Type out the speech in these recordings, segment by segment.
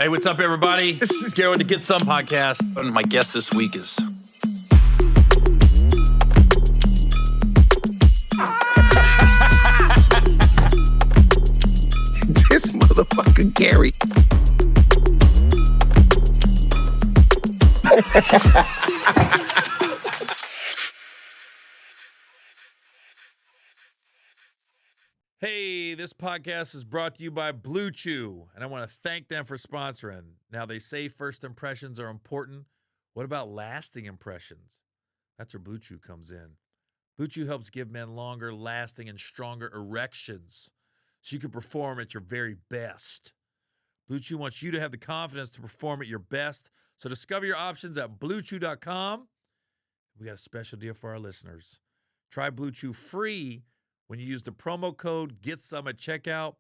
Hey, what's up, everybody? This is Gary with the Getsome podcast. And my guest this week is... This motherfucker Gary. Hey, this podcast is brought to you by Blue Chew, and I want to thank them for sponsoring. Now, they say first impressions are important. What about lasting impressions? That's where Blue Chew comes in. Blue Chew helps give men longer, lasting, and stronger erections so you can perform at your very best. Blue Chew wants you to have the confidence to perform at your best, so discover your options at BlueChew.com. We got a special deal for our listeners. Try Blue Chew free when you use the promo code Getsome at checkout.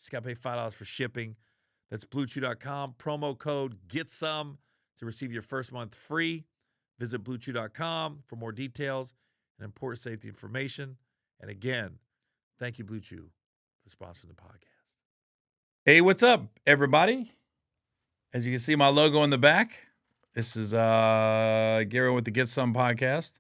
Just got to pay $5 for shipping. That's BlueChew.com, promo code Getsome to receive your first month free. Visit BlueChew.com for more details and important safety information. And again, thank you, Blue Chew, for sponsoring the podcast. Hey, what's up, everybody? As you can see my logo in the back, this is Gary with the Getsome podcast.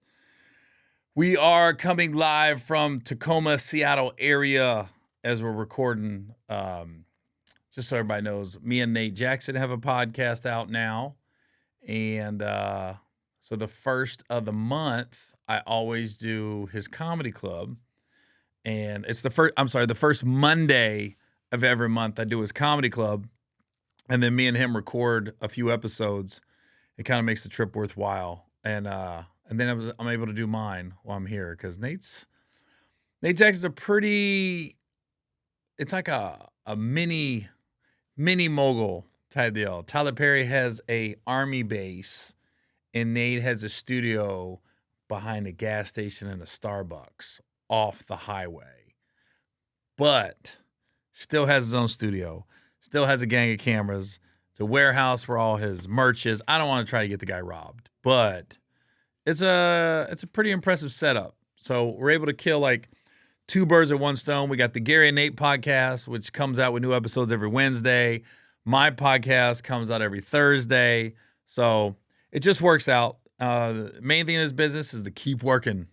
We are coming live from Tacoma, Seattle area as we're recording. Just so everybody knows, me and Nate Jackson have a podcast out now. And so the first of the month, I always do his comedy club. And it's the first Monday of every month I do his comedy club. And then me and him record a few episodes. It kind of makes the trip worthwhile. And then I'm able to do mine while I'm here because Nate Jackson's it's like a mini mogul type deal. Tyler Perry has a army base and Nate has a studio behind a gas station and a Starbucks off the highway, but still has his own studio, still has a gang of cameras. It's a warehouse where all his merch is. I don't want to try to get the guy robbed, but it's a pretty impressive setup. So we're able to kill like two birds with one stone. We got the Gary and Nate podcast, which comes out with new episodes every Wednesday. My podcast comes out every Thursday. So it just works out. The main thing in this business is to keep working.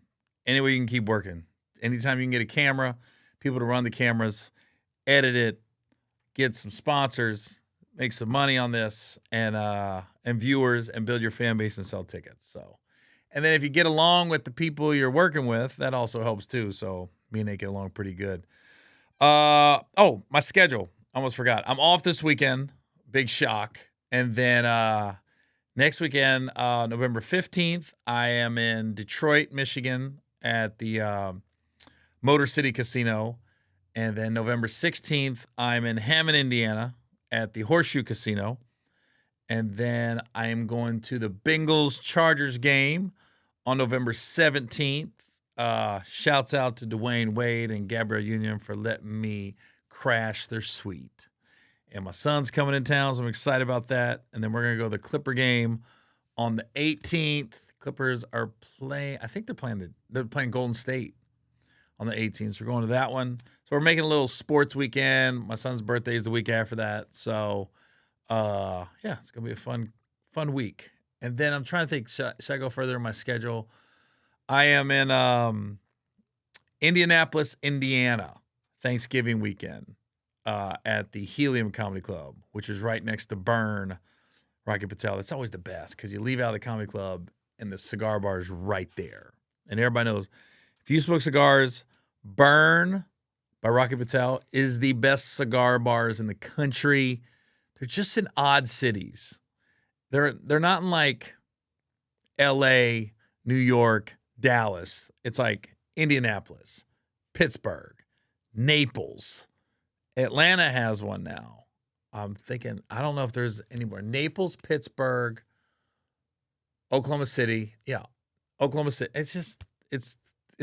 Any way you can keep working. Anytime you can get a camera, people to run the cameras, edit it, get some sponsors, make some money on this, and viewers, and build your fan base and sell tickets. So. And then if you get along with the people you're working with, that also helps too. So me and Nate get along pretty good. My schedule. Almost forgot. I'm off this weekend. Big shock. And then next weekend, November 15th, I am in Detroit, Michigan at the Motor City Casino. And then November 16th, I'm in Hammond, Indiana at the Horseshoe Casino. And then I am going to the Bengals-Chargers game on November 17th. Shouts out to Dwayne Wade and Gabrielle Union for letting me crash their suite. And my son's coming in town, so I'm excited about that. And then we're going to go to the Clipper game on the 18th. Clippers are playing, I think they're playing Golden State on the 18th. So we're going to that one. So we're making a little sports weekend. My son's birthday is the week after that. So it's gonna be a fun week. And then I'm trying to think, should I go further in my schedule? I am in Indianapolis, Indiana, Thanksgiving weekend at the Helium Comedy Club, which is right next to Burn, Rocky Patel. That's always the best because you leave out of the comedy club and the cigar bar is right there. And everybody knows if you smoke cigars, Burn by Rocky Patel is the best cigar bars in the country. They're just in odd cities. They're not in like L.A., New York, Dallas. It's like Indianapolis, Pittsburgh, Naples. Atlanta has one now. I'm thinking, I don't know if there's anywhere. Naples, Pittsburgh, Oklahoma City. Yeah, Oklahoma City. It's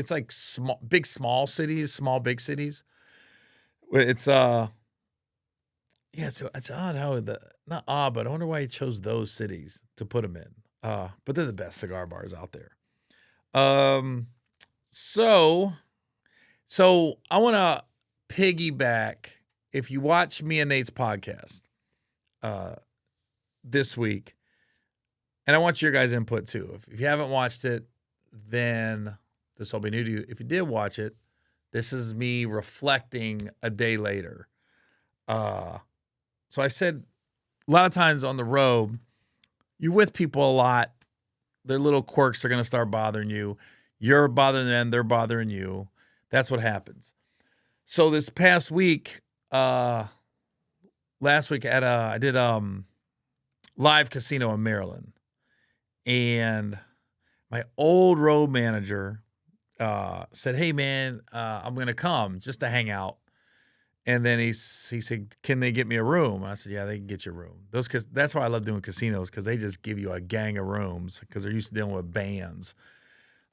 like small, big, small cities, small, big cities. It's it's odd how not odd, but I wonder why he chose those cities to put them in. But they're the best cigar bars out there. So I want to piggyback. If you watch me and Nate's podcast, this week, and I want your guys' input too. If you haven't watched it, then this will be new to you. If you did watch it, this is me reflecting a day later. So I said, a lot of times on the road, you're with people a lot. Their little quirks are going to start bothering you. You're bothering them. They're bothering you. That's what happens. So this past week, last week I did live casino in Maryland, and my old road manager said, "Hey man, I'm going to come just to hang out." And then he said, "Can they get me a room?" And I said, "Yeah, they can get you a room." That's why I love doing casinos, because they just give you a gang of rooms because they're used to dealing with bands.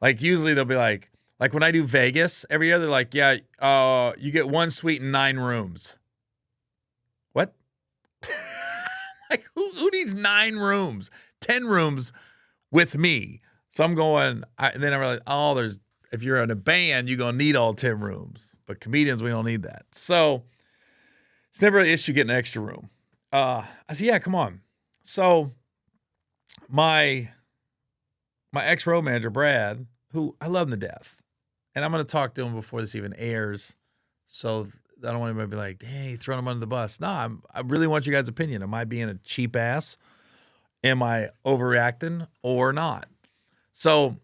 Like usually they'll be like when I do Vegas every year, they're like, "Yeah, you get 1 suite and 9 rooms." What? Like who needs 9 rooms? 10 rooms with me. So I'm going. Then I realized, if you're in a band, you're gonna need all 10 rooms. But comedians, we don't need that. So it's never an issue getting an extra room. I said, "Yeah, come on." So my ex-road manager, Brad, who I love him to death, and I'm going to talk to him before this even airs, so I don't want anybody to be like, "Hey, throwing him under the bus." No, I really want you guys' opinion. Am I being a cheap ass? Am I overreacting or not? So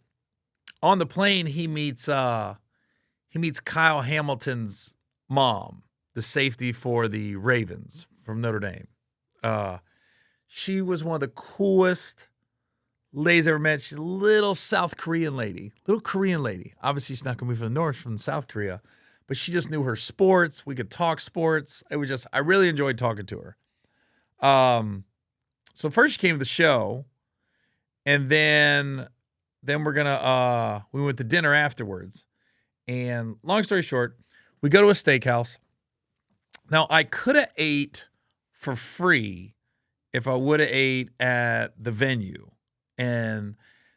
on the plane, he meets Kyle Hamilton's mom, the safety for the Ravens from Notre Dame. She was one of the coolest ladies I ever met. She's a little South Korean lady, Obviously, she's not going to be from the North, from South Korea, but she just knew her sports. We could talk sports. I really enjoyed talking to her. So first she came to the show, and then we're gonna we went to dinner afterwards. And long story short, we go to a steakhouse. Now, I could have ate for free if I would have ate at the venue. And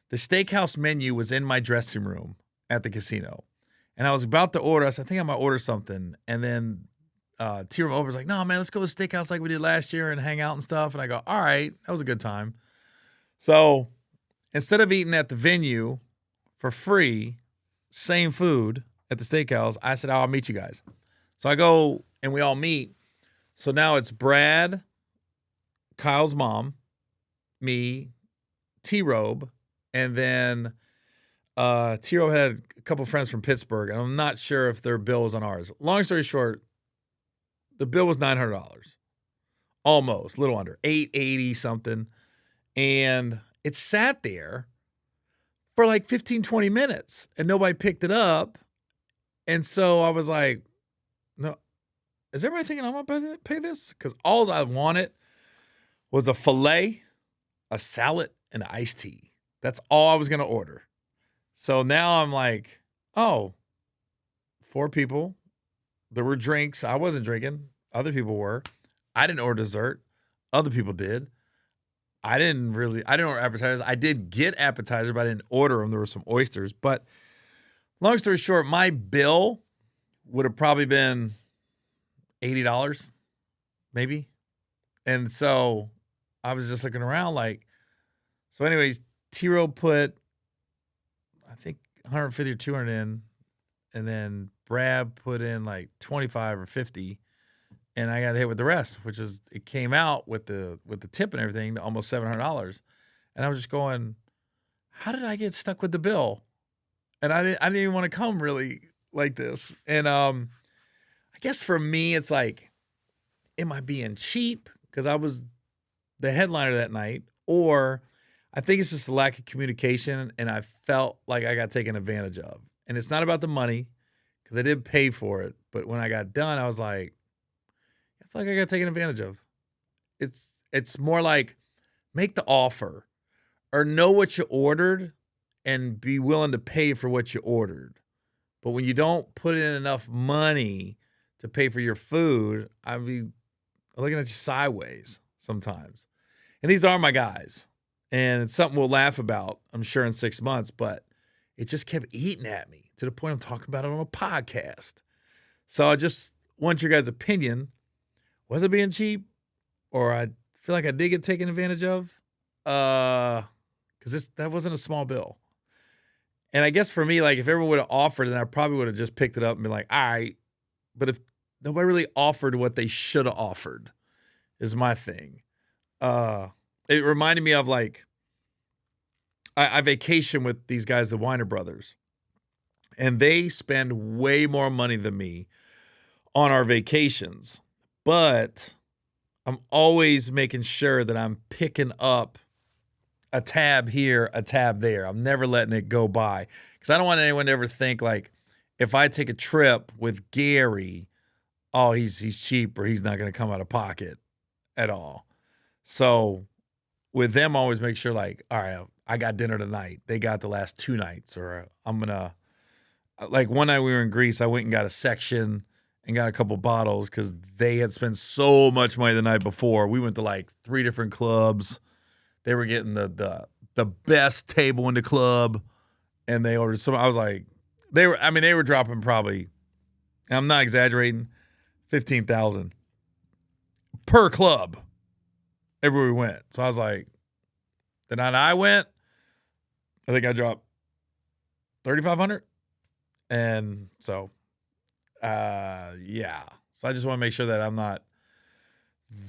the steakhouse menu was in my dressing room at the casino. And I was about to order. I said, "I think I might order something." And then T-Room Over's like, "No, man, let's go to the steakhouse like we did last year and hang out and stuff." And I go, "All right, that was a good time." So instead of eating at the venue for free, same food at the steakhouse, I said, "I'll meet you guys." So I go and we all meet. So now it's Brad, Kyle's mom, me, T-Robe, and then T-Robe had a couple friends from Pittsburgh, and I'm not sure if their bill was on ours. Long story short, the bill was $900. Almost, a little under, $880 something. And it sat there for like 15, 20 minutes, and nobody picked it up. And so I was like, "No, is everybody thinking I'm going to pay this?" Because all I wanted was a filet, a salad, and an iced tea. That's all I was going to order. So now I'm like, oh, 4 people. There were drinks. I wasn't drinking. Other people were. I didn't order dessert. Other people did. I didn't order appetizers. I did get appetizers, but I didn't order them. There were some oysters. But long story short, my bill would have probably been $80, maybe. And so I was just looking around like, so anyways, T-Row put, I think 150 or 200 in, and then Brad put in like 25 or 50, and I got hit with the rest, which is, it came out with the tip and everything to almost $700. And I was just going, how did I get stuck with the bill? And I didn't even want to come really like this. And I guess for me, it's like, am I being cheap because I was the headliner that night? Or I think it's just a lack of communication, and I felt like I got taken advantage of. And it's not about the money, because I did pay for it. But when I got done, I was like, I feel like I got taken advantage of. It's more like, make the offer or know what you ordered and be willing to pay for what you ordered. But when you don't put in enough money to pay for your food, I'd be looking at you sideways sometimes. And these are my guys. And it's something we'll laugh about, I'm sure, in 6 months. But it just kept eating at me to the point I'm talking about it on a podcast. So I just want your guys' opinion. Was it being cheap? Or I feel like I did get taken advantage of. Because that wasn't a small bill. And I guess for me, like if everyone would have offered, then I probably would have just picked it up and been like, all right. But if nobody really offered what they should have offered, is my thing. It reminded me of like I vacation with these guys, the Weiner brothers, and they spend way more money than me on our vacations. But I'm always making sure that I'm picking up a tab here, a tab there. I'm never letting it go by because I don't want anyone to ever think like if I take a trip with Gary, oh, he's cheap or he's not going to come out of pocket at all. So with them, I always make sure like, all right, I got dinner tonight. They got the last 2 nights, or I'm going to, like one night we were in Greece, I went and got a section and got a couple bottles because they had spent so much money the night before. We went to like 3 different clubs. They were getting the best table in the club, and they ordered some. I was like, they were dropping probably, and I'm not exaggerating, $15,000 per club everywhere we went. So I was like, the night I went, I think I dropped $3,500, and so, yeah. So I just want to make sure that I'm not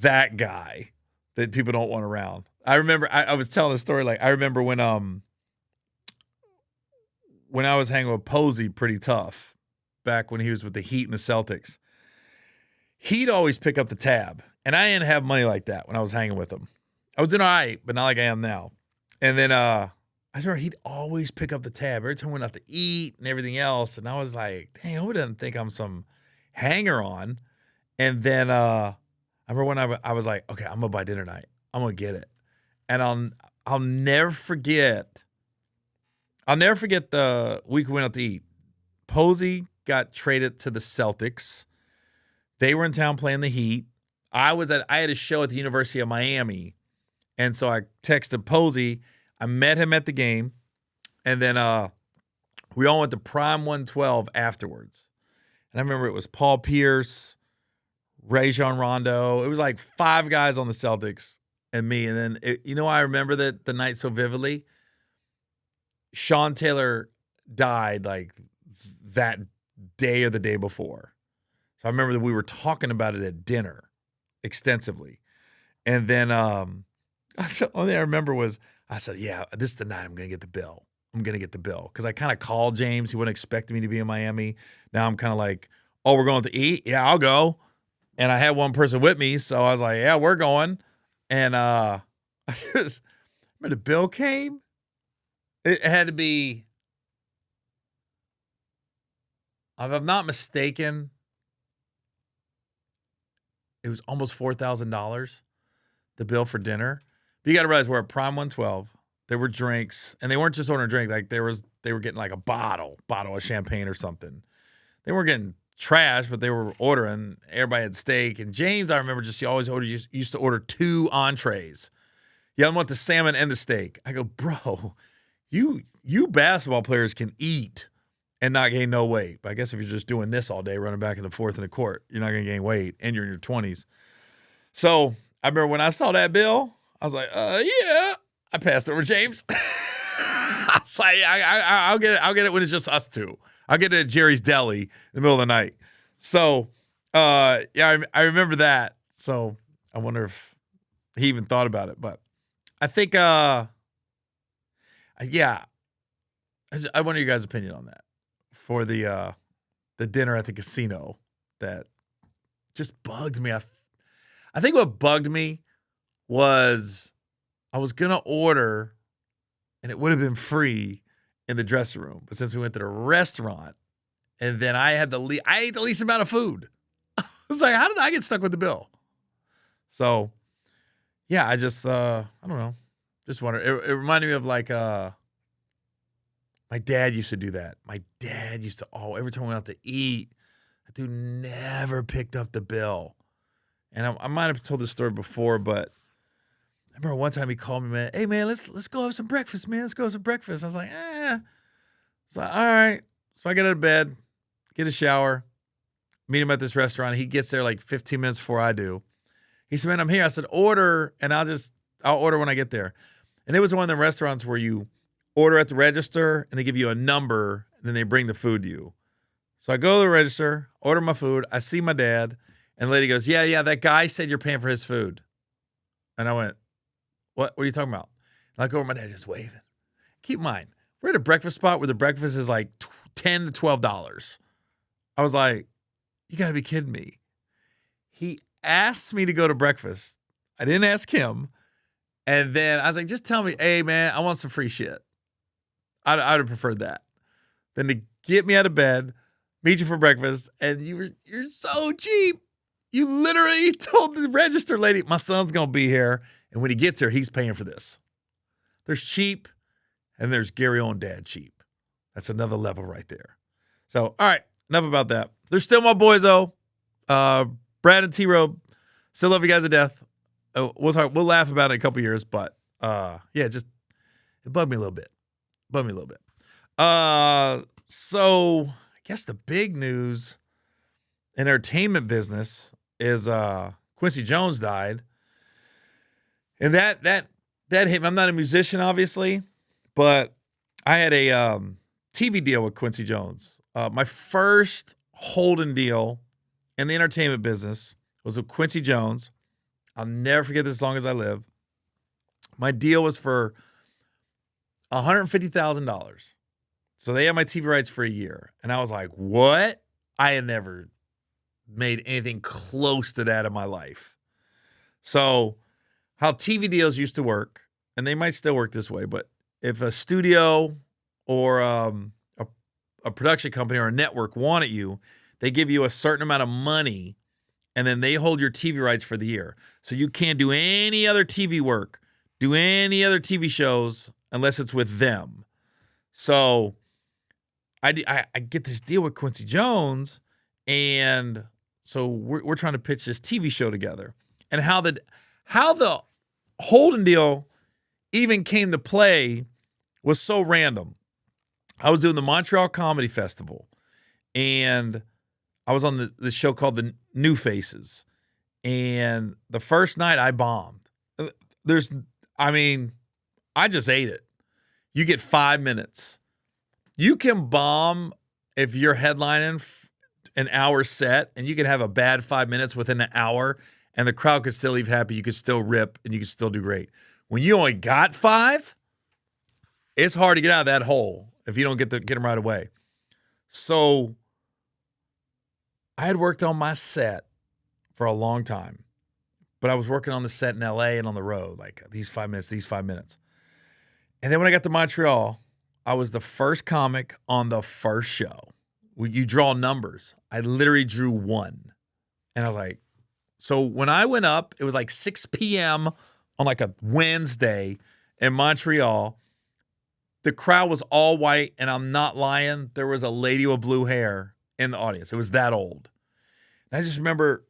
that guy that people don't want around. I remember I was telling a story. Like I remember when I was hanging with Posey pretty tough back when he was with the Heat and the Celtics. He'd always pick up the tab, and I didn't have money like that when I was hanging with him. I was doing all right, but not like I am now. And then I remember he'd always pick up the tab every time we went out to eat and everything else. And I was like, dang, I hope he doesn't think I'm some hanger on. And then I remember when I was like, okay, I'm gonna buy dinner tonight. I'm gonna get it. And I'll never forget. I'll never forget the week we went out to eat. Posey got traded to the Celtics. They were in town playing the Heat. I had a show at the University of Miami, and so I texted Posey. I met him at the game, and then we all went to Prime 112 afterwards. And I remember it was Paul Pierce, Rajon Rondo. It was like 5 guys on the Celtics and me. And then, I remember that the night so vividly. Sean Taylor died like that day or the day before. So I remember that we were talking about it at dinner extensively. And then the only thing I remember was I said, yeah, this is the night I'm going to get the bill. I'm going to get the bill. Because I kind of called James. He wasn't expecting me to be in Miami. Now I'm kind of like, oh, we're going to eat? Yeah, I'll go. And I had one person with me. So I was like, yeah, we're going. And when the bill came, it had to be, if I'm not mistaken, it was almost $4,000, the bill for dinner. But you got to realize we're at Prime 112. There were drinks, and they weren't just ordering a drink. Like they were getting like a bottle of champagne or something. They weren't getting trash, but they were ordering. Everybody had steak. And James, I remember used to order 2 entrees. Yeah, I want the salmon and the steak. I go, bro, you basketball players can eat and not gain no weight. But I guess if you're just doing this all day, running back and forth in the court, you're not going to gain weight, and you're in your 20s. So I remember when I saw that bill, I was like, yeah. I passed it over James. I was like, I'll get it. I'll get it when it's just us 2. I'll get it at Jerry's Deli in the middle of the night. So, yeah, I remember that. So I wonder if he even thought about it. But I think, yeah, I wonder your guys' opinion on that for the dinner at the casino. That just bugged me. I think what bugged me was I was going to order, and it would have been free in the dressing room. But since we went to the restaurant, and then I ate the least amount of food. I was like, how did I get stuck with the bill? So, yeah, I just, I don't know. Just wonder. It reminded me of like, my dad used to do that. My dad used to, every time we went out to eat, that dude never picked up the bill. And I might have told this story before, but I remember one time he called me, man. Hey, man, let's go have some breakfast, man. Let's go have some breakfast. I was like, So, all right. So I get out of bed, get a shower, meet him at this restaurant. He gets there like 15 minutes before I do. He said, man, I'm here. I said, order, and I'll order when I get there. And it was one of the restaurants where you order at the register and they give you a number and then they bring the food to you. So I go to the register, order my food. I see my dad, and the lady goes, yeah, that guy said you're paying for his food. And I went, what are you talking about? And I go over, my dad just waving. Keep in mind, we're at a breakfast spot where the breakfast is like $10 to $12. I was like, you got to be kidding me. He asked me to go to breakfast. I didn't ask him. And then I was like, just tell me, hey, man, I want some free shit. I would have preferred that than to get me out of bed, meet you for breakfast, and you're so cheap. You literally told the register lady, my son's going to be here, and when he gets here, he's paying for this. There's cheap, and there's Gary Owen dad cheap. That's another level right there. So, all right, enough about that. They're still my boys, though. Brad and T-Robe, still love you guys to death. We'll laugh about it in a couple years, but it bugged me a little bit. So I guess the big news in entertainment business is Quincy Jones died. And that hit me. I'm not a musician, obviously, but I had a TV deal with Quincy Jones. My first holding deal in the entertainment business was with Quincy Jones. I'll never forget this as long as I live. My deal was for $150,000. So they had my TV rights for a year. And I was like, what? I had never made anything close to that in my life. So how TV deals used to work, and they might still work this way, but if a studio or a production company or a network wanted you, they give you a certain amount of money, and then they hold your TV rights for the year. So you can't do any other TV work, do any other TV shows unless it's with them. So I get this deal with Quincy Jones, and so we're trying to pitch this TV show together. And how the holding deal even came to play was so random. I was doing the Montreal Comedy Festival, and I was on the show called The New Faces. And the first night I bombed. I just ate it. You get 5 minutes. You can bomb if you're headlining an hour set, and you can have a bad 5 minutes within an hour, and the crowd could still leave happy. You could still rip, and you could still do great. When you only got 5, it's hard to get out of that hole if you don't get them right away. So I had worked on my set for a long time, but I was working on the set in LA and on the road, like these 5 minutes. And then when I got to Montreal, I was the first comic on the first show. You draw numbers. I literally drew 1. And I was like, so when I went up, it was like 6 p.m. on like a Wednesday in Montreal. The crowd was all white, and I'm not lying. There was a lady with blue hair in the audience. It was that old. And I just remember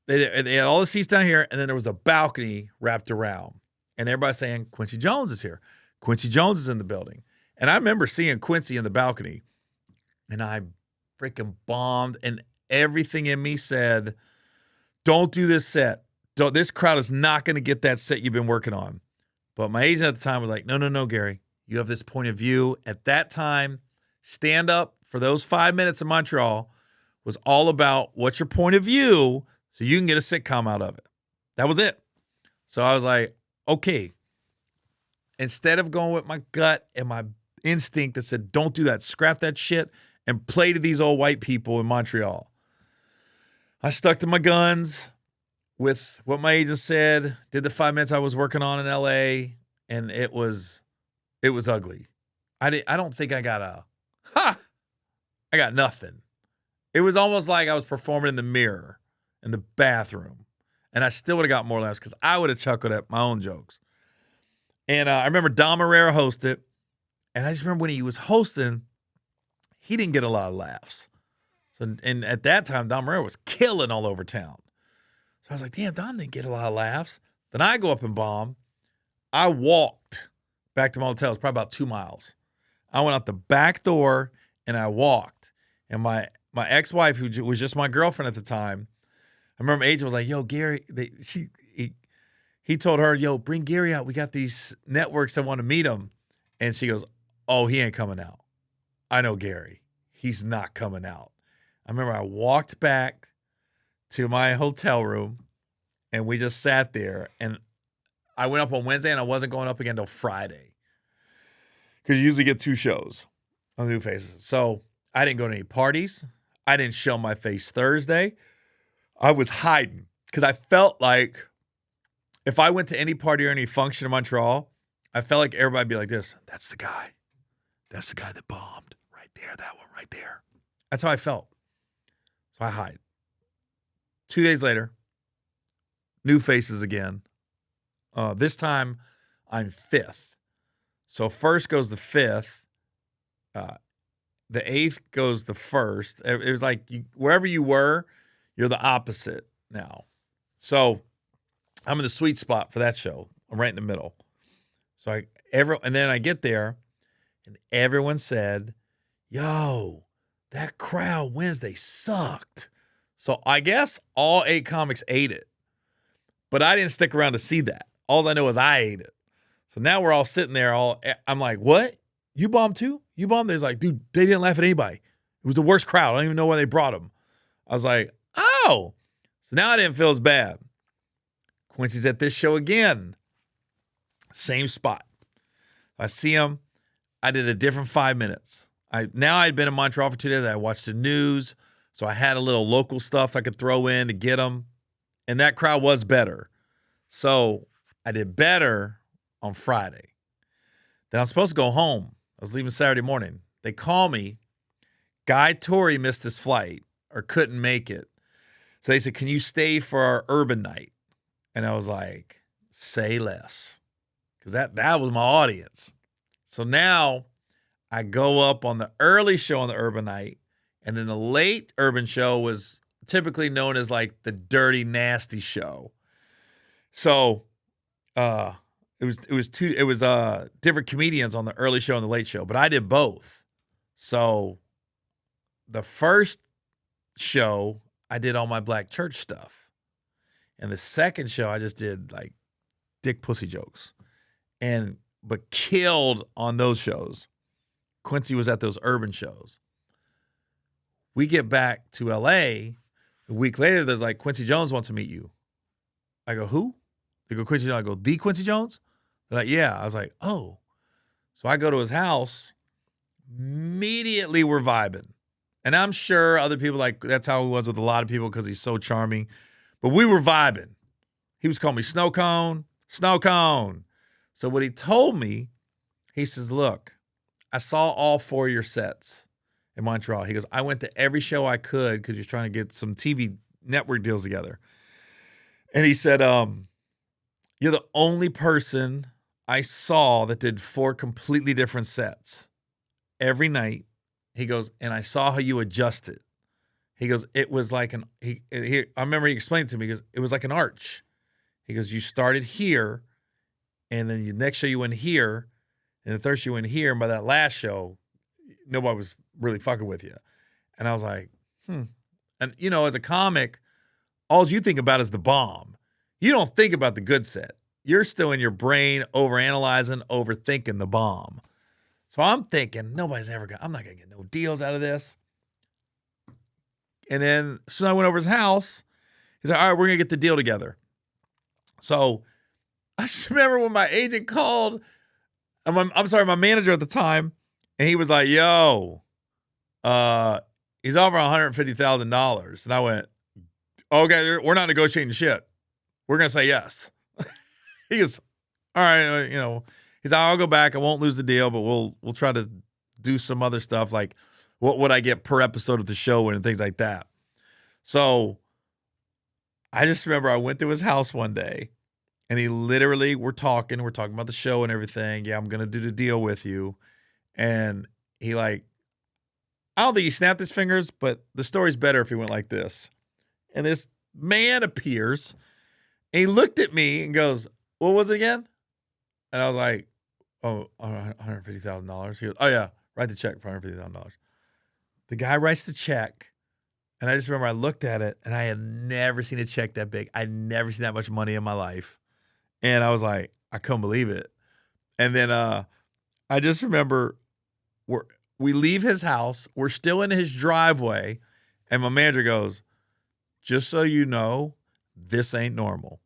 they had all the seats down here, and then there was a balcony wrapped around. And everybody saying, Quincy Jones is here. Quincy Jones is in the building. And I remember seeing Quincy in the balcony, and I freaking bombed, and everything in me said, don't do this set. This crowd is not going to get that set you've been working on. But my agent at the time was like, no, Gary. You have this point of view. At that time, stand up for those 5 minutes in Montreal was all about what's your point of view so you can get a sitcom out of it. That was it. So I was like, okay. Instead of going with my gut and my instinct that said, don't do that, scrap that shit, and play to these old white people in Montreal, I stuck to my guns with what my agent said, did the 5 minutes I was working on in LA, and it was ugly. I don't think I got I got nothing. It was almost like I was performing in the mirror in the bathroom, and I still would have got more laughs because I would have chuckled at my own jokes. And I remember Dom Herrera hosted, and I just remember when he was hosting, he didn't get a lot of laughs. So, and at that time, Dom Herrera was killing all over town. So I was like, damn, Dom didn't get a lot of laughs. Then I go up and bomb. I walked back to my hotel. It was probably about 2 miles. I went out the back door and I walked. And my ex-wife, who was just my girlfriend at the time, remember Agent was like, yo, Gary, he told her, yo, bring Gary out. We got these networks that want to meet him. And she goes, oh, he ain't coming out. I know Gary. He's not coming out. I remember I walked back to my hotel room and we just sat there. And I went up on Wednesday and I wasn't going up again until Friday. Because you usually get 2 shows on the New Faces. So I didn't go to any parties. I didn't show my face Thursday. I was hiding because I felt like if I went to any party or any function in Montreal, I felt like everybody would be like this. That's the guy. That's the guy that bombed. Right there. That one right there. That's how I felt. So I hide. 2 days later, New Faces again. This time, I'm 5th. So first goes the 5th. The 8th goes the 1st. It was like wherever you were, you're the opposite now. So I'm in the sweet spot for that show. I'm right in the middle. So and then I get there, and everyone said, yo, that crowd Wednesday sucked. So I guess all 8 comics ate it. But I didn't stick around to see that. All I know is I ate it. So now we're all sitting there. I'm like, what? You bombed too? You bombed? They're like, dude, they didn't laugh at anybody. It was the worst crowd. I don't even know why they brought them. I was like, oh. So now I didn't feel as bad. Quincy's at this show again. Same spot. I see him. I did a different 5 minutes. Now I'd been in Montreal for 2 days. I watched the news. So I had a little local stuff I could throw in to get them. And that crowd was better. So I did better on Friday. Then I was supposed to go home. I was leaving Saturday morning. They call me. Guy Torrey missed his flight or couldn't make it. So they said, can you stay for our urban night? And I was like, say less. Because that was my audience. So now I go up on the early show on the urban night. And then the late urban show was typically known as like the dirty, nasty show. So it was different comedians on the early show and the late show, but I did both. So the first show I did all my black church stuff. And the second show I just did like dick pussy jokes. But killed on those shows. Quincy was at those urban shows. We get back to LA. A week later, there's like, Quincy Jones wants to meet you. I go, who? They go, Quincy Jones. I go, the Quincy Jones? They're like, yeah. I was like, oh. So I go to his house. Immediately we're vibing. And I'm sure other people, like, that's how he was with a lot of people because he's so charming. But we were vibing. He was calling me Snow Cone, Snow Cone. So what he told me, he says, look, I saw all 4 of your sets in Montreal. He goes, I went to every show I could because he was trying to get some TV network deals together. And he said, you're the only person I saw that did 4 completely different sets every night. He goes, and I saw how you adjusted. He goes, it was like I remember he explained it to me. He goes, it was like an arch. He goes, you started here, and then the next show you went here, and the third show you went here, and by that last show, nobody was really fucking with you. And I was like, And, as a comic, all you think about is the bomb. You don't think about the good set. You're still in your brain overanalyzing, overthinking the bomb. So I'm thinking, I'm not going to get no deals out of this. And then as soon as I went over his house, he's like, all right, we're going to get the deal together. So I just remember when my agent called, my manager at the time, and he was like, yo, he's over $150,000. And I went, okay, we're not negotiating shit. We're going to say yes. He goes, all right, he's like, I'll go back. I won't lose the deal, but we'll try to do some other stuff like what would I get per episode of the show and things like that. So I just remember I went to his house one day and he literally, we're talking about the show and everything. Yeah, I'm going to do the deal with you. And he I don't think he snapped his fingers, but the story's better if he went like this. And this man appears and he looked at me and goes, what was it again? And I was like, oh, $150,000. He goes, oh yeah, write the check for $150,000. The guy writes the check And I just remember I looked at it and I had never seen a check that big. I'd never seen that much money in my life. And I was like, I couldn't believe it. And then I just remember we leave his house. We're still in his driveway. And my manager goes, just so you know, this ain't normal.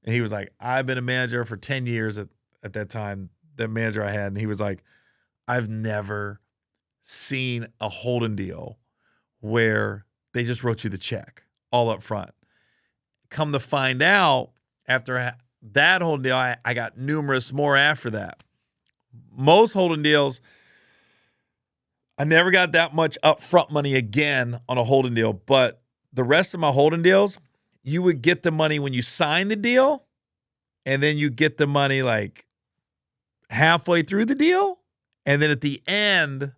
And he was like, I've been a manager for 10 years at that time, the manager I had. And he was like, I've never seen a holding deal where they just wrote you the check all up front. Come to find out, after that holding deal, I got numerous more after that. Most holding deals, I never got that much upfront money again on a holding deal. But the rest of my holding deals, you would get the money when you sign the deal, and then you get the money like halfway through the deal. And then at the end,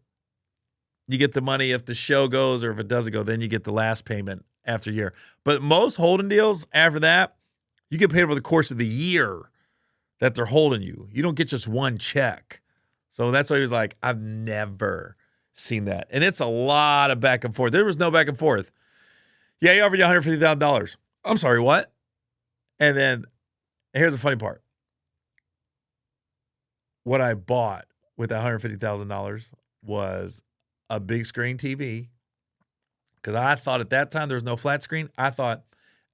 you get the money if the show goes, or if it doesn't go, then you get the last payment after a year. But most holding deals after that, you get paid over the course of the year that they're holding you. You don't get just one check. So that's why he was like, I've never seen that. And it's a lot of back and forth. There was no back and forth. Yeah, he offered you $150,000. I'm sorry, what? And then here's the funny part. What I bought with that $150,000 was a big screen TV, because I thought at that time there was no flat screen. I thought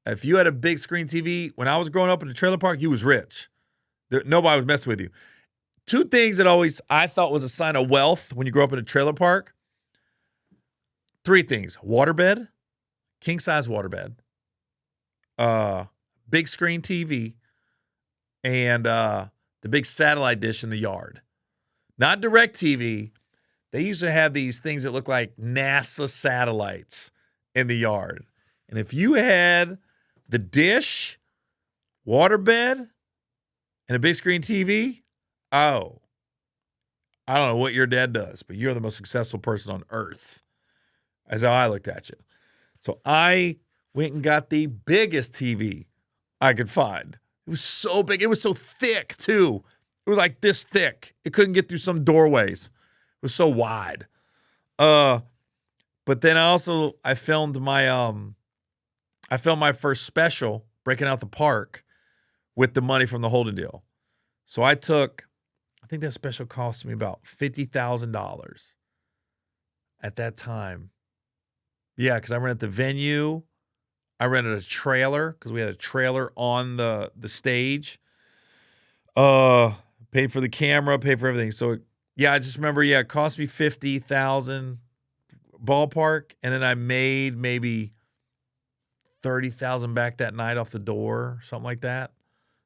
if you had a big screen TV, when I was growing up in the trailer park, you was rich. Nobody was messing with you. Two things that always I thought was a sign of wealth when you grow up in a trailer park. Three things: waterbed, king size waterbed, big screen TV, and the big satellite dish in the yard. Not direct TV. They used to have these things that look like NASA satellites in the yard. And if you had the dish, waterbed, and a big screen TV, oh, I don't know what your dad does, but you're the most successful person on earth. That's how I looked at you. So I went and got the biggest TV I could find. It was so big. It was so thick, too. It was like this thick. It couldn't get through some doorways. It was so wide. But then I filmed my first special, Breaking Out the Park, with the money from the holding deal. So I think that special cost me about $50,000 at that time. Yeah, because I rented the venue. I rented a trailer because we had a trailer on the stage. Paid for the camera, paid for everything. So yeah, I just remember, it cost me $50,000 ballpark, and then I made maybe $30,000 back that night off the door, something like that.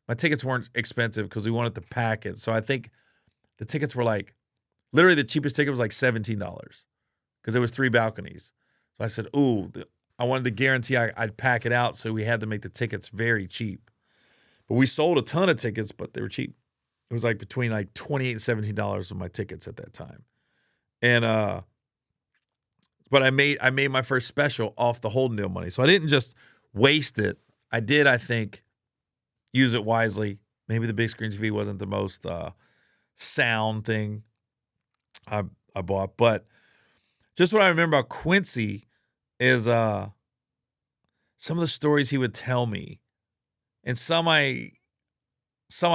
My tickets weren't expensive because we wanted to pack it. So I think the tickets were like, literally the cheapest ticket was like $17 because there was 3 balconies. So I said, I wanted to guarantee I'd pack it out, so we had to make the tickets very cheap. But we sold a ton of tickets, but they were cheap. It was like between like $28 and $17 with my tickets at that time. And but I made my first special off the holding deal money. So I didn't just waste it. I did, I think, use it wisely. Maybe the big screen TV wasn't the most sound thing I bought. But just what I remember about Quincy is some of the stories he would tell me. And some I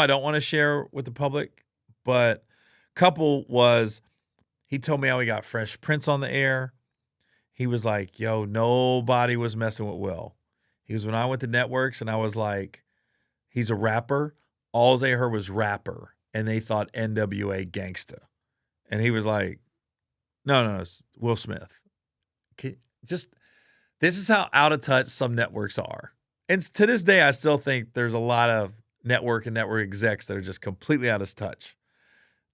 don't want to share with the public, but a couple was he told me how he got Fresh Prince on the air. He was like, yo, nobody was messing with Will. He was, when I went to networks and I was like, he's a rapper. All they heard was rapper, and they thought NWA gangsta. And he was like, no, it's Will Smith. This is how out of touch some networks are. And to this day, I still think there's a lot of network and network execs that are just completely out of touch.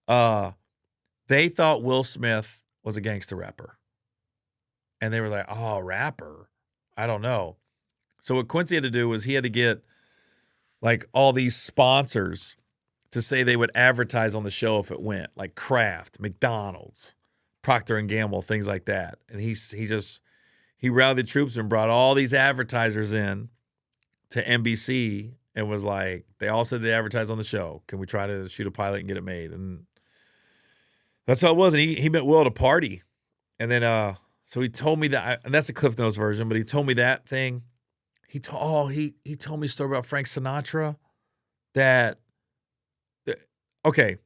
They thought Will Smith was a gangster rapper. And they were like, oh, rapper? I don't know. So what Quincy had to do was he had to get like all these sponsors to say they would advertise on the show if it went, like Kraft, McDonald's, Procter & Gamble, things like that. And he rallied the troops and brought all these advertisers in to NBC and was like, they all said they advertise on the show. Can we try to shoot a pilot and get it made? And that's how it was. And he met Will at a party. And then So he told me that, and that's a Cliff Notes version, but he told me that thing. He told me a story about Frank Sinatra okay,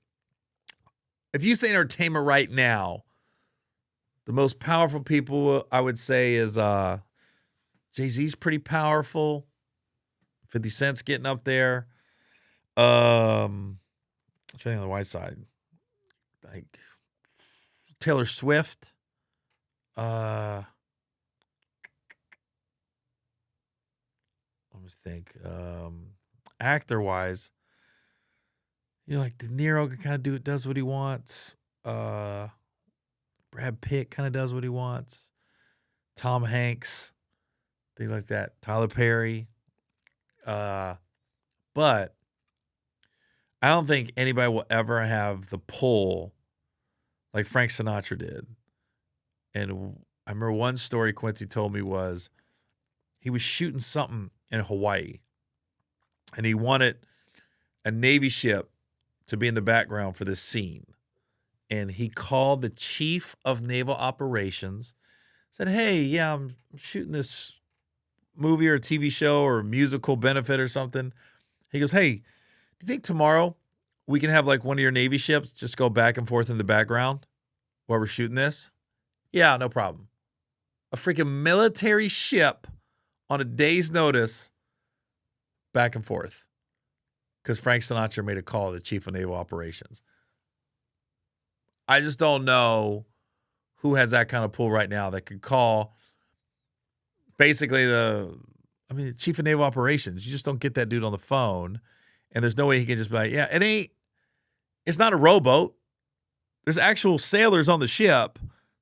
if you say entertainment right now, the most powerful people I would say is Jay-Z's pretty powerful. 50 Cent's getting up there. I'm trying on the white side. Like Taylor Swift. Let me think. Actor-wise, like De Niro can kind of does what he wants. Brad Pitt kind of does what he wants. Tom Hanks, things like that. Tyler Perry. But I don't think anybody will ever have the pull like Frank Sinatra did. And I remember one story Quincy told me was he was shooting something in Hawaii, and he wanted a Navy ship to be in the background for this scene. And he called the chief of naval operations, said, hey, yeah, I'm shooting this movie or TV show or musical benefit or something. He goes, hey, do you think tomorrow we can have like one of your Navy ships just go back and forth in the background while we're shooting this? Yeah, no problem. A freaking military ship on a day's notice back and forth because Frank Sinatra made a call to the chief of naval operations. I just don't know who has that kind of pull right now that could call basically the chief of naval operations. You just don't get that dude on the phone, and there's no way he can just be like, yeah, it's not a rowboat. There's actual sailors on the ship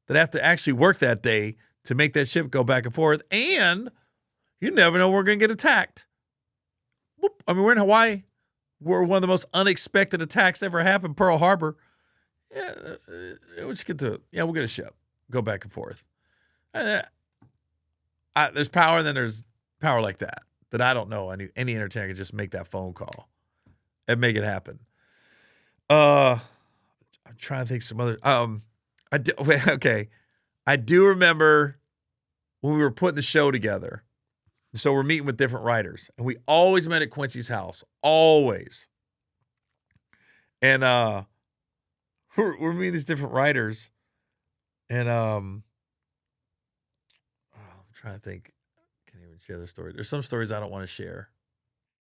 that have to actually work that day to make that ship go back and forth, and you never know we're going to get attacked. We're in Hawaii. We're one of the most unexpected attacks ever happened, Pearl Harbor. Yeah, we'll get a ship. Go back and forth. There's power, and then there's power like that I don't know. Any entertainer can just make that phone call and make it happen. I'm trying to think some other. I do remember when we were putting the show together. So we're meeting with different writers, and we always met at Quincy's house. Always. And we're meeting these different writers, and I'm trying to think. I can't even share the story. There's some stories I don't want to share.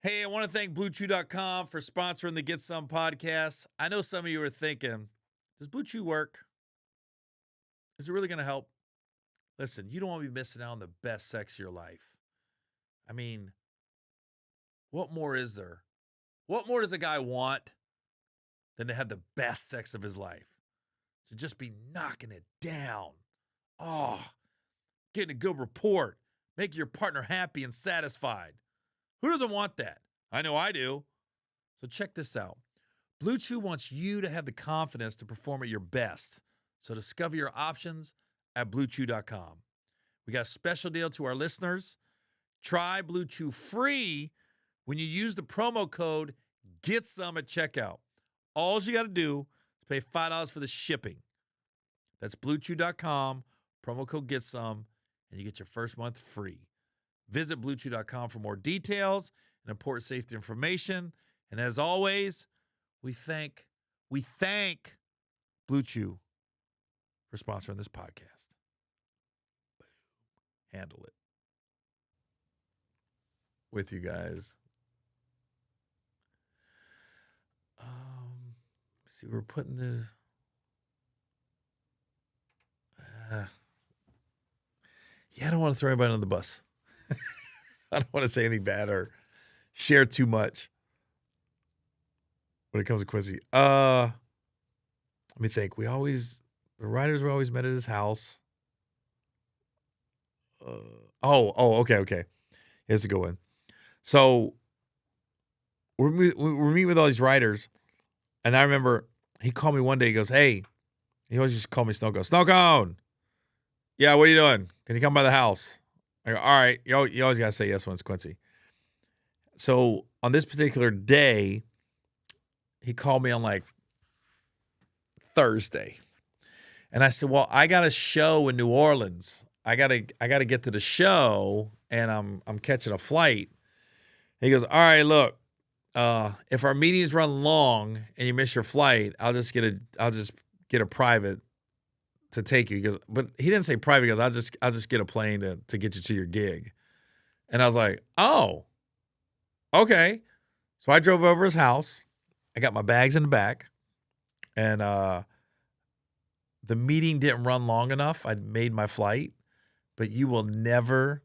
Hey, I want to thank BlueChew.com for sponsoring the Getsome podcast. I know some of you are thinking, does Blue Chew work? Is it really going to help? Listen, you don't want to be missing out on the best sex of your life. I mean, what more is there? What more does a guy want than to have the best sex of his life? To just be knocking it down. Oh, getting a good report. Making your partner happy and satisfied. Who doesn't want that? I know I do. So check this out. Blue Chew wants you to have the confidence to perform at your best. So discover your options at BlueChew.com. We got a special deal to our listeners. Try Blue Chew free when you use the promo code GETSOME at checkout. All you got to do is pay $5 for the shipping. That's BlueChew.com, promo code GETSOME, and you get your first month free. Visit BlueChew.com for more details and important safety information. And as always, we thank Blue Chew for sponsoring this podcast. Handle it. With you guys. See, we're putting the. I don't want to throw anybody on the bus. I don't want to say anything bad or share too much when it comes to Quincy. Let me think. The writers were always met at his house. Okay. Here's a good one. So we're meeting with all these writers, and I remember he called me one day. He goes, hey, he always just called me Snow Cone. Snow Cone! Yeah, what are you doing? Can you come by the house? I go, all right. You always got to say yes when it's Quincy. So on this particular day, he called me on like Thursday. And I said, well, I got a show in New Orleans. I gotta get to the show, and I'm catching a flight. He goes, all right, look, if our meetings run long and you miss your flight, I'll just get a private to take you. He goes, but he didn't say private. He goes, I'll just get a plane to get you to your gig. And I was like, oh, okay. So I drove over his house. I got my bags in the back, and the meeting didn't run long enough. I'd made my flight, but you've never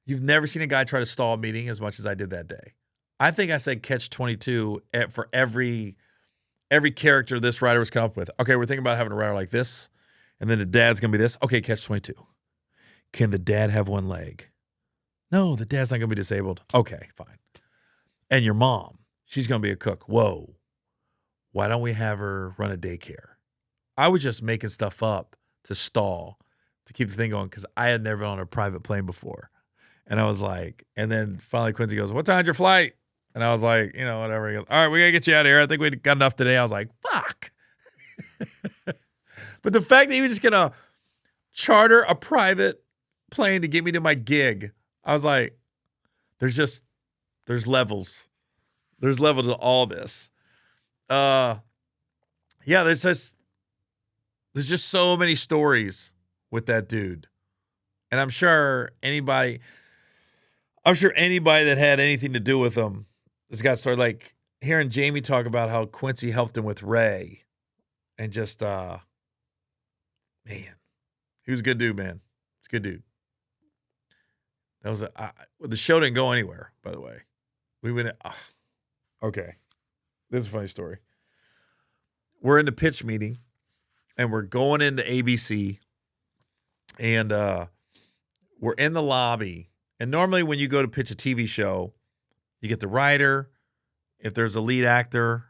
seen a guy try to stall a meeting as much as I did that day. I think I said catch 22 for every character this writer was coming up with. Okay, we're thinking about having a writer like this, and then the dad's going to be this. Okay, catch 22. Can the dad have one leg? No, the dad's not going to be disabled. Okay, fine. And your mom, she's going to be a cook. Whoa. Why don't we have her run a daycare? I was just making stuff up to stall, to keep the thing going, because I had never been on a private plane before. And I was like, and then finally Quincy goes, what time's your flight? And I was like, whatever. He goes, all right, we got to get you out of here. I think we got enough today. I was like, fuck. But the fact that he was just going to charter a private plane to get me to my gig, I was like, there's levels. There's levels to all this. Yeah, there's just so many stories with that dude. And I'm sure anybody that had anything to do with him has got sort of like hearing Jamie talk about how Quincy helped him with Ray. And just, man, he was a good dude, man. He's a good dude. That was the show didn't go anywhere, by the way. We went, okay. This is a funny story. We're in the pitch meeting, and we're going into ABC, and we're in the lobby. And normally when you go to pitch a TV show, you get the writer. If there's a lead actor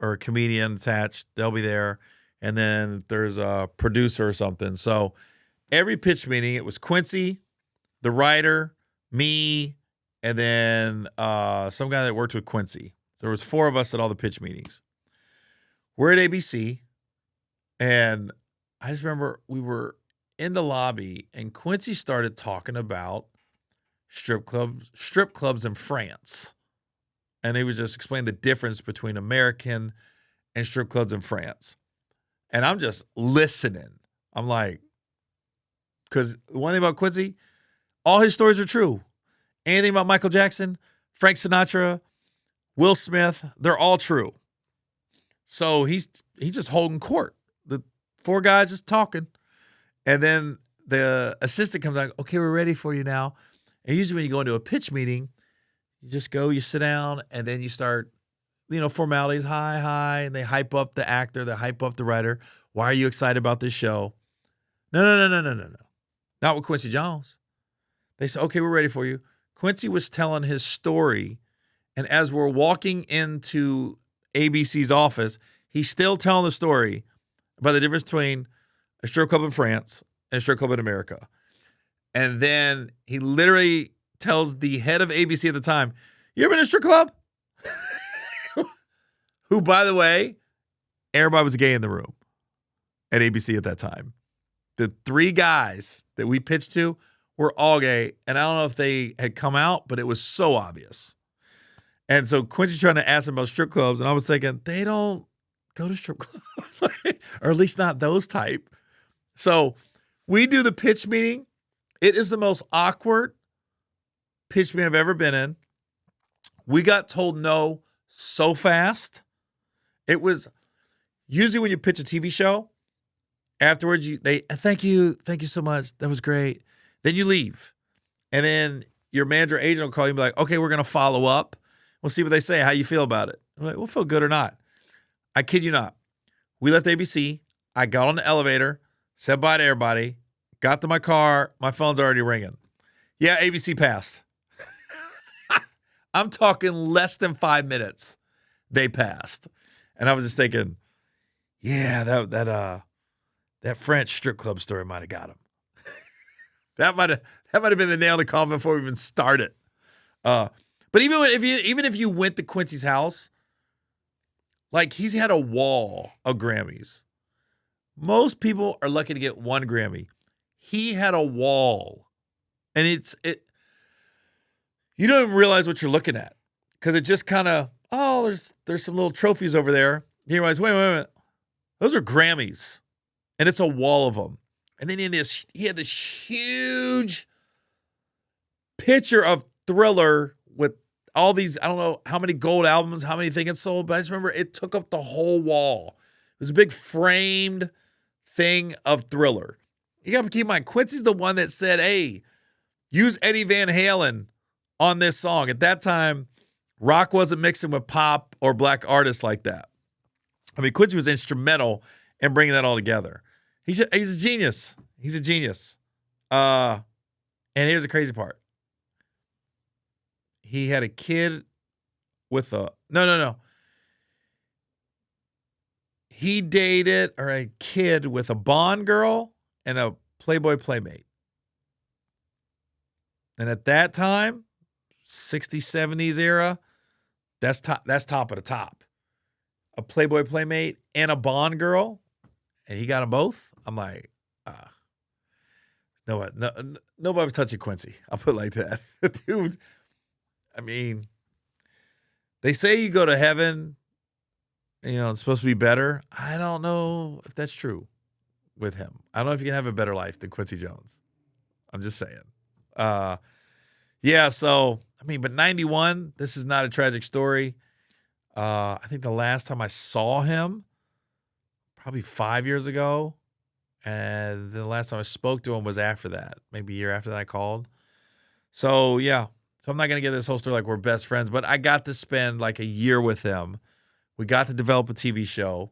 or a comedian attached, they'll be there. And then if there's a producer or something. So every pitch meeting, it was Quincy, the writer, me, and then some guy that worked with Quincy. There was 4 of us at all the pitch meetings. We're at ABC, and I just remember we were in the lobby, and Quincy started talking about strip clubs in France. And he was just explaining the difference between American and strip clubs in France. And I'm just listening. I'm like, because one thing about Quincy, all his stories are true. Anything about Michael Jackson, Frank Sinatra, Will Smith, they're all true. So he's just holding court. The 4 guys just talking. And then the assistant comes out, okay, we're ready for you now. And usually when you go into a pitch meeting, you just go, you sit down, and then you start, formalities, hi, and they hype up the actor, they hype up the writer. Why are you excited about this show? No. Not with Quincy Jones. They said, okay, we're ready for you. Quincy was telling his story, and as we're walking into ABC's office, he's still telling the story about the difference between a strip club in France and a strip club in America. And then he literally tells the head of ABC at the time, you ever been to a strip club? Who, by the way, everybody was gay in the room at ABC at that time. The 3 guys that we pitched to were all gay. And I don't know if they had come out, but it was so obvious. And so Quincy's trying to ask him about strip clubs. And I was thinking, they don't go to strip clubs, or at least not those type. So we do the pitch meeting. It is the most awkward pitch meeting I've ever been in. We got told no so fast. It was usually when you pitch a TV show, afterwards they thank you so much. That was great. Then you leave. And then your manager or agent will call you and be like, okay, we're going to follow up. We'll see what they say, how you feel about it. I'm like, we'll feel good or not. I kid you not. We left ABC. I got on the elevator, said bye to everybody, got to my car. My phone's already ringing. Yeah, ABC passed. I'm talking less than 5 minutes. They passed. And I was just thinking, yeah, that French strip club story might have got him. That might have been the nail in the coffin before we even started. But even if you went to Quincy's house, like he's had a wall of Grammys. Most people are lucky to get one Grammy. He had a wall. And you don't even realize what you're looking at. Because it just kind of, there's some little trophies over there. You realize, wait a minute. Those are Grammys. And it's a wall of them. And then he had this huge picture of Thriller with all these, I don't know how many gold albums, how many things it sold, but I just remember it took up the whole wall. It was a big framed thing of Thriller. You got to keep in mind, Quincy's the one that said, hey, use Eddie Van Halen on this song. At that time, rock wasn't mixing with pop or black artists like that. I mean, Quincy was instrumental in bringing that all together. He's a genius. He's a genius. And here's the crazy part. He had a kid with a... No. He dated a kid with a Bond girl and a Playboy playmate. And at that time, 60s, 70s era, that's top of the top. A Playboy playmate and a Bond girl, and he got them both. I'm like, nobody was touching Quincy. I'll put it like that. Dude, I mean, they say you go to heaven, it's supposed to be better. I don't know if that's true with him. I don't know if you can have a better life than Quincy Jones. I'm just saying. But 91, this is not a tragic story. I think the last time I saw him, probably 5 years ago. And the last time I spoke to him was after that, maybe a year after that I called. So, yeah. So I'm not going to get this whole story like we're best friends, but I got to spend like a year with him. We got to develop a TV show,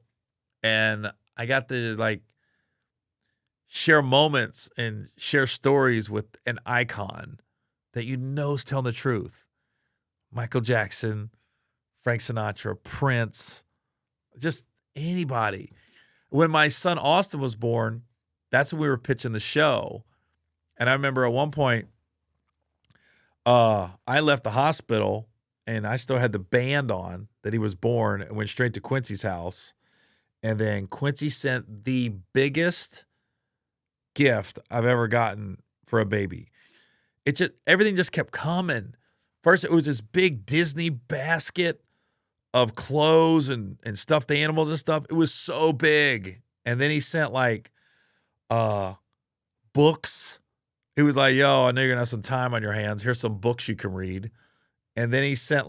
and I got to share moments and share stories with an icon that is telling the truth. Michael Jackson, Frank Sinatra, Prince, just anybody. When my son Austin was born, that's when we were pitching the show. And I remember at one point, I left the hospital and I still had the band on that he was born and went straight to Quincy's house. And then Quincy sent the biggest gift I've ever gotten for a baby. Everything just kept coming. First, it was this big Disney basket of clothes and stuffed animals and stuff. It was so big. And then he sent books. He was like, yo, I know you're going to have some time on your hands. Here's some books you can read. And then he sent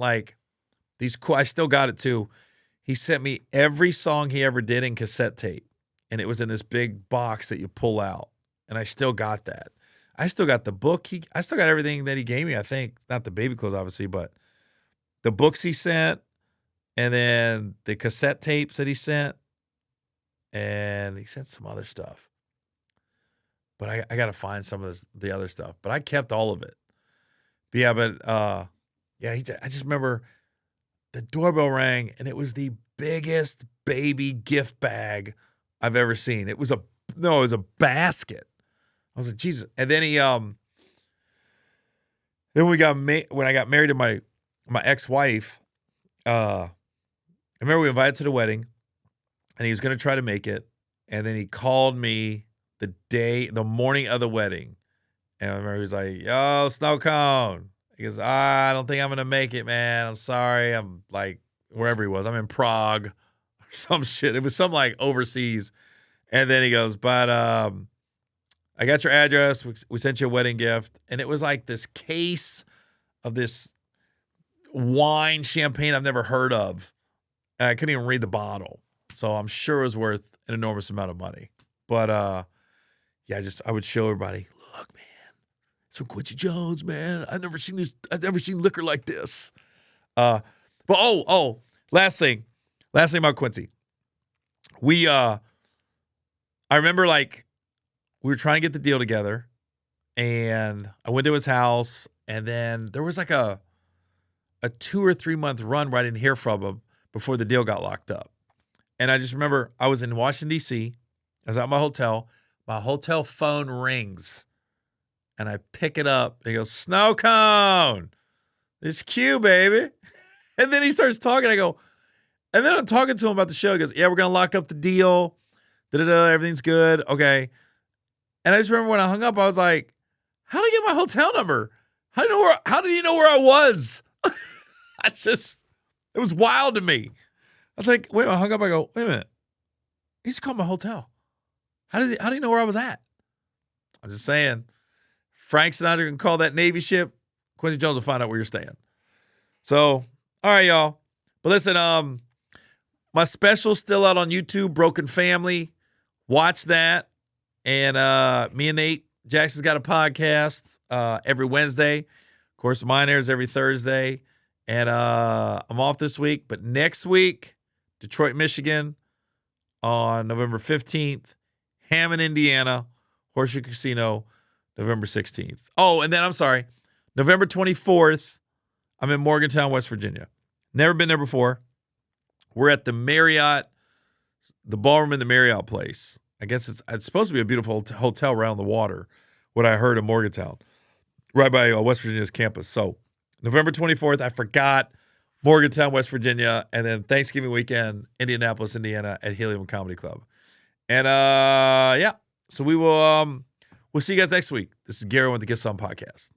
these, I still got it too. He sent me every song he ever did in cassette tape. And it was in this big box that you pull out. And I still got that. I still got the book. I still got everything that he gave me, I think. Not the baby clothes, obviously, but the books he sent, and then the cassette tapes that he sent, and he sent some other stuff. But I got to find some of the other stuff. But I kept all of it. But I just remember the doorbell rang, and it was the biggest baby gift bag I've ever seen. It was a basket. I was like, Jesus. And then when I got married to my ex-wife, I remember we invited to the wedding, and he was going to try to make it. And then he called me the morning of the wedding. And I remember he was like, yo, snow cone. He goes, I don't think I'm going to make it, man. I'm sorry. I'm wherever he was. I'm in Prague or some shit. It was some overseas. And then he goes, but I got your address. We sent you a wedding gift. And it was this case of this wine champagne I've never heard of. And I couldn't even read the bottle. So I'm sure it was worth an enormous amount of money. But I would show everybody, look, man, it's from Quincy Jones, man. I've never seen liquor like this. Last thing about Quincy. I remember we were trying to get the deal together, and I went to his house, and then there was a 2 or 3 month run where I didn't hear from him before the deal got locked up. And I just remember I was in Washington, D.C. I was at my hotel. My hotel phone rings, and I pick it up, and he goes, snow cone. It's Q, baby. And then he starts talking. I go, and then I'm talking to him about the show. He goes, yeah, we're going to lock up the deal. Everything's good. Okay. And I just remember when I hung up, I was like, how did I get my hotel number? How did he know where I was? It was wild to me. I was like, wait a minute, I hung up. I go, wait a minute. He just called my hotel. How did he know where I was at? I'm just saying. Frank Sinatra can call that Navy ship. Quincy Jones will find out where you're staying. So, all right, y'all. But listen, my special's still out on YouTube, Broken Family. Watch that. And me and Nate Jackson's got a podcast every Wednesday. Of course, mine airs every Thursday. And I'm off this week. But next week, Detroit, Michigan on November 15th. Hammond, Indiana, Horseshoe Casino, November 16th. Oh, and then I'm sorry, November 24th, I'm in Morgantown, West Virginia. Never been there before. We're at the Marriott, the ballroom in the Marriott place. I guess it's supposed to be a beautiful hotel right on the water, what I heard in Morgantown, right by West Virginia's campus. So November 24th, I forgot, Morgantown, West Virginia, and then Thanksgiving weekend, Indianapolis, Indiana at Helium Comedy Club. And yeah, so we'll see you guys next week. This is Gary Owen with the Getsome podcast.